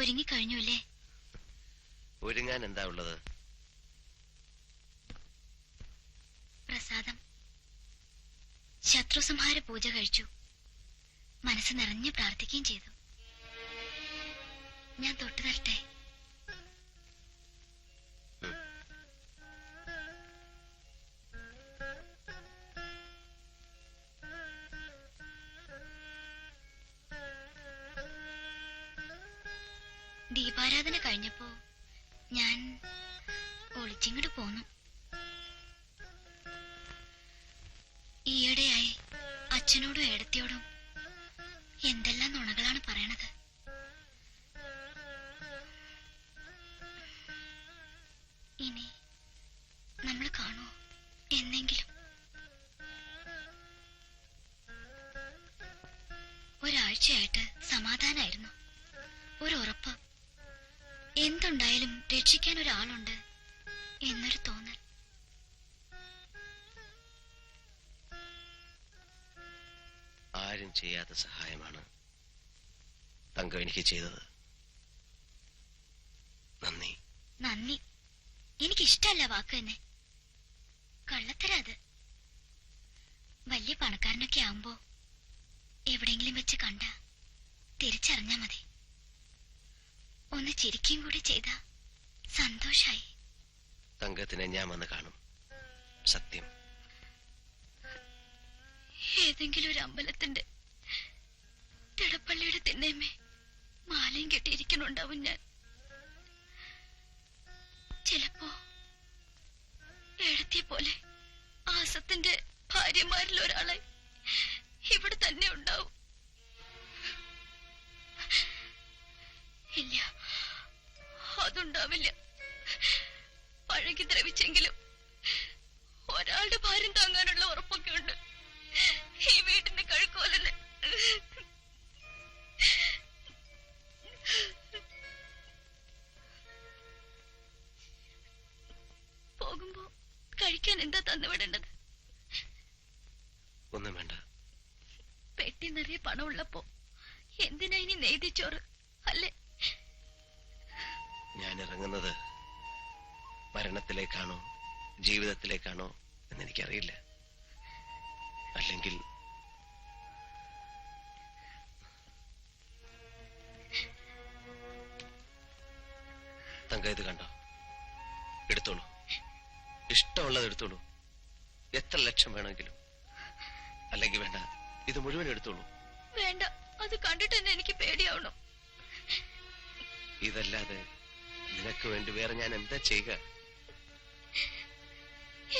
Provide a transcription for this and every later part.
ഒരുങ്ങിക്കഴിഞ്ഞൂല്ലേ? ഒരുങ്ങാൻ എന്താ ഉള്ളത്? പ്രസാദം. ശത്രുസംഹാര പൂജ കഴിച്ചു. മനസ്സ് നിറഞ്ഞു പ്രാർത്ഥിക്കുകയും ചെയ്തു. ഞാൻ തൊട്ടു തരട്ടെ? ദീപാരാധന കഴിഞ്ഞപ്പോ ഞാൻ ഒളിച്ചിങ്ങോട്ട് പോന്നു. ഈയിടെയായി അച്ഛനോടും ഏടത്തിയോടും എന്തെല്ലാം നുണകളാണ് പറയണത്. ഇനി നമ്മൾ കാണുമോ എന്നെങ്കിലും? ഒരാഴ്ചയായിട്ട് സമാധാനായിരുന്നു. ഒരു ഉറപ്പ്, എന്തുണ്ടായാലും രക്ഷിക്കാൻ ഒരാളുണ്ട് എന്നൊരു തോന്നൽ. ആരും ചെയ്യാത്ത സഹായമാണ് തങ്കം എനിക്ക് ചെയ്തത്. നന്ദി. നന്ദി എനിക്കിഷ്ടല്ല വാക്ക് തന്നെ. കള്ളത്തരാ അത്. വലിയ പണക്കാരനൊക്കെ ആവുമ്പോ എവിടെയെങ്കിലും വെച്ച് കണ്ട തിരിച്ചറിഞ്ഞാ മതി. ഒന്ന് ചിരിക്കും കൂടി ചെയ്ത സന്തോഷായി. തങ്കത്തിനെ ഞാൻ വന്ന് കാണും, സത്യം. ഏതെങ്കിലും ഒരു അമ്പലത്തിന്റെ തിടപ്പള്ളിയുടെ തിണ്ണേമേ മാലയും കെട്ടിയിരിക്കണുണ്ടാവും ഞാൻ. ചിലപ്പോ എഴുത്തിയ പോലെ ആസത്തിന്റെ ഭാര്യമാരിൽ ഒരാളെ ഇവിടെ തന്നെ ഉണ്ടാവും. ഇല്ല, അതുണ്ടാവില്ല. പഴകി ദ്രവിച്ചെങ്കിലും ഒരാളുടെ ഭാരം താങ്ങാനുള്ള ഉറപ്പൊക്കെ ഉണ്ട് ഈ വീടിന്റെ കഴുക്കോലിന്. പോകുമ്പോ കഴിക്കാൻ എന്താ തന്നുവിടേണ്ടത്? ഒന്നും വേണ്ട. പെട്ടി നിറയെ പണം ഉള്ളപ്പോ എന്തിനാ ഇനി നെയ്തിച്ചോറ് അല്ലേ? ഞാൻ ഇറങ്ങുന്നത് മരണത്തിലേക്കാണോ ജീവിതത്തിലേക്കാണോ എന്നെനിക്കറിയില്ല. അല്ലെങ്കിൽ തങ്ക ഇത് കണ്ടോ? എടുത്തോളൂ, ഇഷ്ടമുള്ളത് എടുത്തോളൂ. എത്ര ലക്ഷം വേണമെങ്കിലും. അല്ലെങ്കിൽ വേണ്ട, ഇത് മുഴുവൻ എടുത്തോളൂ. വേണ്ട, അത് കണ്ടിട്ട് തന്നെ എനിക്ക് പേടിയാവണം. ഇതല്ലാതെ നിനക്ക് വേണ്ടി വേറെ ഞാൻ എന്താ ചെയ്യുക?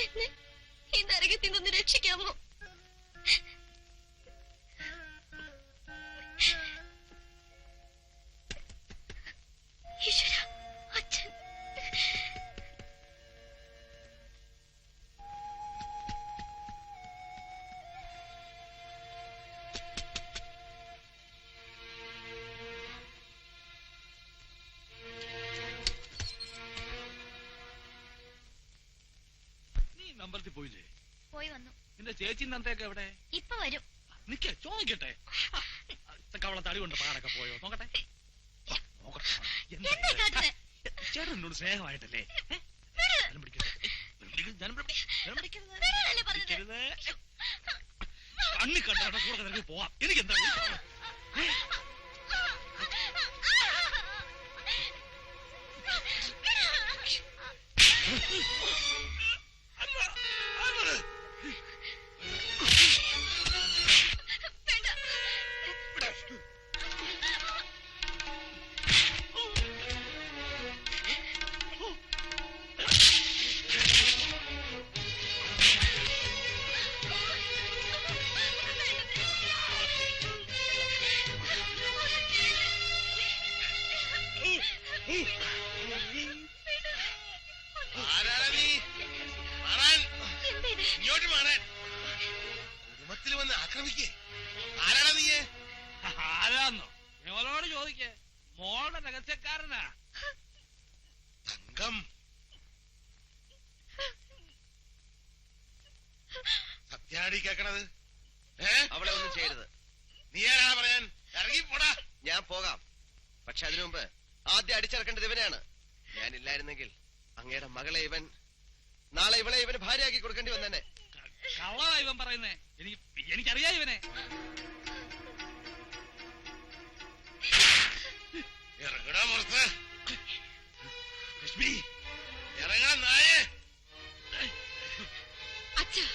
എന്നെ ഈ നരകത്തിൽ നിന്ന് രക്ഷിക്കാമോ? ഈശ്വര, അച്ഛൻ. അമ്പലത്തിൽ പോയില്ലേ? പോയി വന്നു. നിന്റെ ചേച്ചി നന്ദയൊക്കെ എവിടെ? ഇപ്പൊ വരും. നിക്ക്, ചോദിക്കട്ടെ. അവളെ തടി കൊണ്ട് പാടൊക്കെ പോയോ? നോക്കട്ടെ. ചേട്ടൻ എന്നോട് സ്നേഹമായിട്ടല്ലേ? കണ്ണി കണ്ടാ കൂടെ നിനക്ക് പോവാം. എനിക്കെന്താ? ആരാന്നോ? ഞങ്ങളോട് ചോദിക്കേ. മോളുടെ രഹസ്യക്കാരനാ തങ്കം. സത്യാടി കേക്കണത്? അവളെ ഒന്നും ചെയ്യരുത്. നീ ആരാ പറയാൻ? ഇറങ്ങി പോടാ. ഞാൻ പോകാം, പക്ഷെ അതിനു മുമ്പ് ആദ്യം അടിച്ചിറക്കേണ്ടത് ഇവനെയാണ്. ഞാനില്ലായിരുന്നെങ്കിൽ അങ്ങയുടെ മകളെ ഇവൻ, നാളെ ഇവളെ ഇവന് ഭാര്യയാക്കി കൊടുക്കേണ്ടി വന്നെ. കള്ളതാ ഇവൻ പറയുന്നേ. എനിക്കറിയാം ഇവനെ. ഇറങ്ങടാ പുറത്ത്. ലക്ഷ്മി ഇറങ്ങാ നായേ. അച്ഛാ,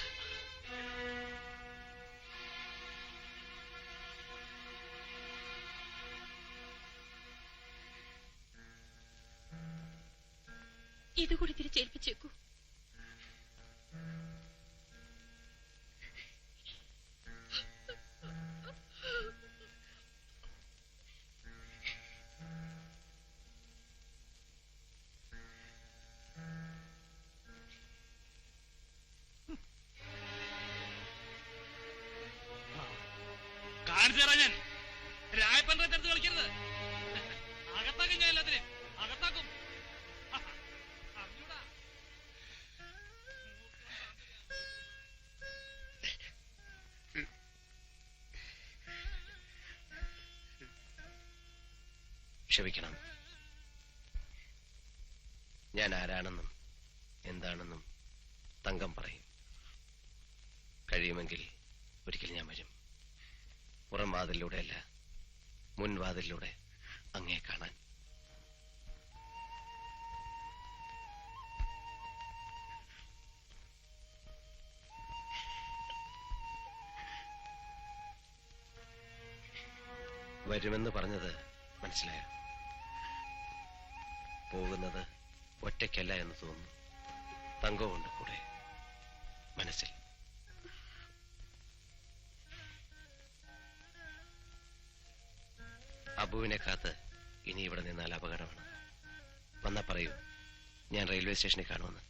ഇതുകൂടി തിരിച്ചേൽപ്പിച്ചേക്കൂ. കാണിച്ചു തരാം ഞാൻ. രായപ്പൻ്റെ അടുത്ത് കളിക്കരുത്. അകത്താക്കും ഞാൻ എല്ലാത്തിനും. അകത്താക്കും. അറിഞ്ഞൂടാ. ക്ഷമിക്കണം. ഞാൻ ആരാണെന്നും എന്താണെന്നും തങ്കം പറയും. കഴിയുമെങ്കിൽ ഒരിക്കൽ ഞാൻ വരും. പുറം വാതിലൂടെയല്ല, മുൻവാതിലൂടെ അങ്ങേ കാണാൻ. വരുമെന്ന് പറഞ്ഞത് മനസ്സിലായോ? പോകുന്നത് ഒറ്റയ്ക്കല്ല എന്ന് തോന്നുന്നു. തങ്കവുമുണ്ട് കൂടെ, മനസ്സിൽ. അബുവിനെ കാത്ത് ഇനി ഇവിടെ നിന്നാൽ അപകടമാണ്. വന്നാ പറയൂ, ഞാൻ റെയിൽവേ സ്റ്റേഷനിൽ കാണുമെന്ന്.